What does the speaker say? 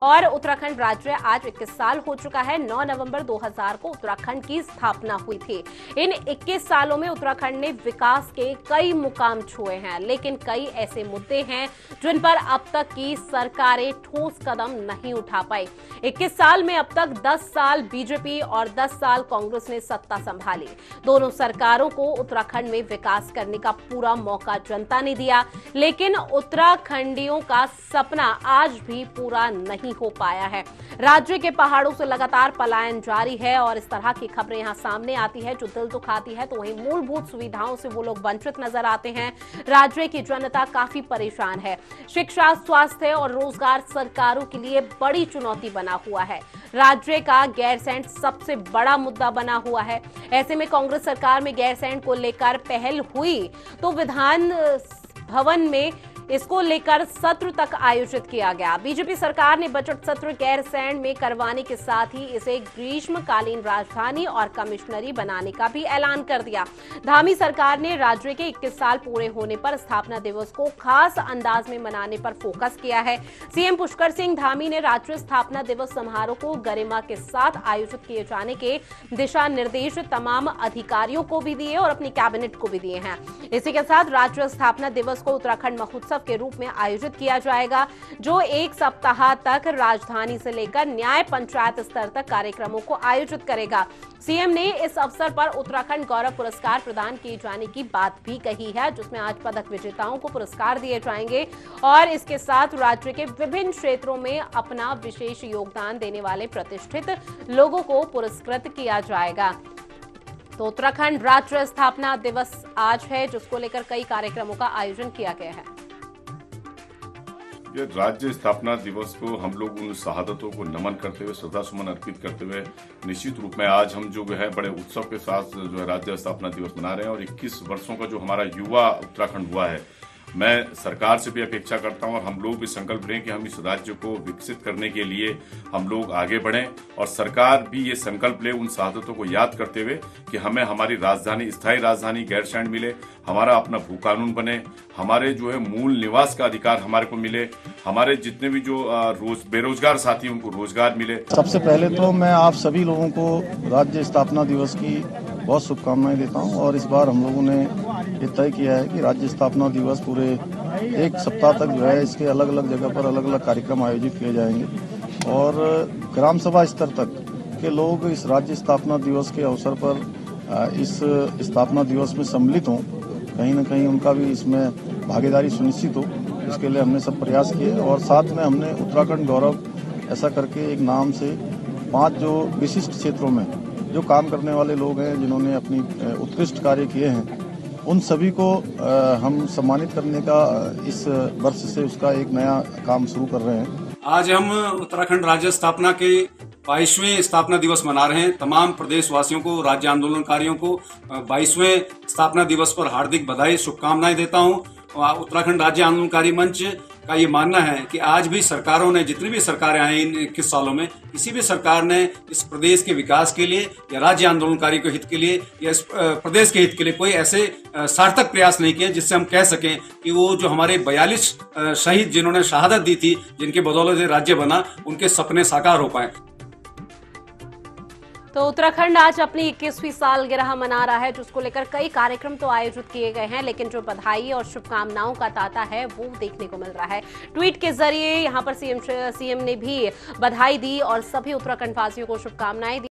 और उत्तराखंड राज्य आज 21 साल हो चुका है। 9 नवंबर 2000 को उत्तराखंड की स्थापना हुई थी। इन 21 सालों में उत्तराखंड ने विकास के कई मुकाम छुए हैं, लेकिन कई ऐसे मुद्दे हैं जिन पर अब तक की सरकारें ठोस कदम नहीं उठा पाई। 21 साल में अब तक 10 साल बीजेपी और 10 साल कांग्रेस ने सत्ता संभाली। दोनों सरकारों को उत्तराखंड में विकास करने का पूरा मौका जनता ने दिया, लेकिन उत्तराखंडियों का सपना आज भी पूरा नहीं हो पाया है। राज्य के पहाड़ों से लगातार पलायन जारी है और इस तरह की खबरें यहां सामने आती है जो दिल दुखाती है। तो वहीं मूलभूत सुविधाओं से वो लोग वंचित नजर आते हैं। राज्य की जनता काफी परेशान है। शिक्षा, स्वास्थ्य और रोजगार सरकारों के लिए बड़ी चुनौती बना हुआ है। राज्य का गैरसैंण सबसे बड़ा मुद्दा बना हुआ है। ऐसे में कांग्रेस सरकार में गैरसैंण को लेकर पहल हुई तो विधान भवन में इसको लेकर सत्र तक आयोजित किया गया। बीजेपी सरकार ने बजट सत्र गैरसैंण में करवाने के साथ ही इसे ग्रीष्मकालीन राजधानी और कमिश्नरी बनाने का भी ऐलान कर दिया। धामी सरकार ने राज्य के 21 साल पूरे होने पर स्थापना दिवस को खास अंदाज में मनाने पर फोकस किया है। सीएम पुष्कर सिंह धामी ने राज्य स्थापना दिवस समारोह को गरिमा के साथ आयोजित किए जाने के दिशा निर्देश तमाम अधिकारियों को भी दिए और अपनी कैबिनेट को भी दिए हैं। इसी के साथ राज्य स्थापना दिवस को उत्तराखंड महोत्सव के रूप में आयोजित किया जाएगा, जो 1 सप्ताह तक राजधानी से लेकर न्याय पंचायत स्तर तक कार्यक्रमों को आयोजित करेगा। सीएम ने इस अवसर पर उत्तराखंड गौरव पुरस्कार प्रदान किए जाने की बात भी कही है, जिसमें आज पदक विजेताओं को पुरस्कार दिए जाएंगे और इसके साथ राज्य के विभिन्न क्षेत्रों में अपना विशेष योगदान देने वाले प्रतिष्ठित लोगों को पुरस्कृत किया जाएगा। तो उत्तराखंड राज्य स्थापना दिवस आज है, जिसको लेकर कई कार्यक्रमों का आयोजन किया गया है। ये राज्य स्थापना दिवस को हम लोग उन शहादतों को नमन करते हुए, श्रद्धा सुमन अर्पित करते हुए निश्चित रूप में आज हम जो है बड़े उत्सव के साथ जो है राज्य स्थापना दिवस मना रहे हैं। और 21 वर्षों का जो हमारा युवा उत्तराखंड हुआ है, मैं सरकार से भी अपेक्षा करता हूं और हम लोग भी संकल्प लें कि हम इस राज्य को विकसित करने के लिए हम लोग आगे बढ़ें और सरकार भी ये संकल्प ले उन शहादतों को याद करते हुए कि हमें हमारी राजधानी, स्थायी राजधानी गैरसैंण मिले, हमारा अपना भू कानून बने, हमारे जो है मूल निवास का अधिकार हमारे को मिले, हमारे जितने भी जो बेरोजगार साथी उनको रोजगार मिले। सबसे पहले तो मैं आप सभी लोगों को राज्य स्थापना दिवस की बहुत शुभकामनाएं देता हूं और इस बार हम लोगों ने ये तय किया है कि राज्य स्थापना दिवस पूरे 1 सप्ताह तक जो है इसके अलग अलग जगह पर अलग अलग कार्यक्रम आयोजित किए जाएंगे और ग्राम सभा स्तर तक के लोग इस राज्य स्थापना दिवस के अवसर पर इस स्थापना दिवस में सम्मिलित हों, कहीं न कहीं उनका भी इसमें भागीदारी सुनिश्चित हो। इसके लिए हमने सब प्रयास किए और साथ में हमने उत्तराखंड गौरव ऐसा करके एक नाम से 5 जो विशिष्ट क्षेत्रों में जो काम करने वाले लोग हैं, जिन्होंने अपनी उत्कृष्ट कार्य किए हैं, उन सभी को हम सम्मानित करने का इस वर्ष से उसका एक नया काम शुरू कर रहे हैं। आज हम उत्तराखंड राज्य स्थापना के 22वें स्थापना दिवस मना रहे हैं। तमाम प्रदेशवासियों को, राज्य आंदोलनकारियों को 22वें स्थापना दिवस पर हार्दिक बधाई, शुभकामनाएं देता हूं। उत्तराखंड राज्य आंदोलनकारी मंच का ये मानना है कि आज भी सरकारों ने, जितनी भी सरकारें आई इन 21 सालों में, किसी भी सरकार ने इस प्रदेश के विकास के लिए या राज्य आंदोलनकारी के हित के लिए या इस प्रदेश के हित के लिए कोई ऐसे सार्थक प्रयास नहीं किए जिससे हम कह सकें कि वो जो हमारे 42 शहीद जिन्होंने शहादत दी थी, जिनके बदौलत राज्य बना, उनके सपने साकार हो पाए। तो उत्तराखंड आज अपनी 21वीं सालगिरह मना रहा है, जिसको लेकर कई कार्यक्रम तो आयोजित किए गए हैं, लेकिन जो बधाई और शुभकामनाओं का तांता है वो देखने को मिल रहा है। ट्वीट के जरिए यहां पर सीएम ने भी बधाई दी और सभी उत्तराखंड वासियों को शुभकामनाएं दी।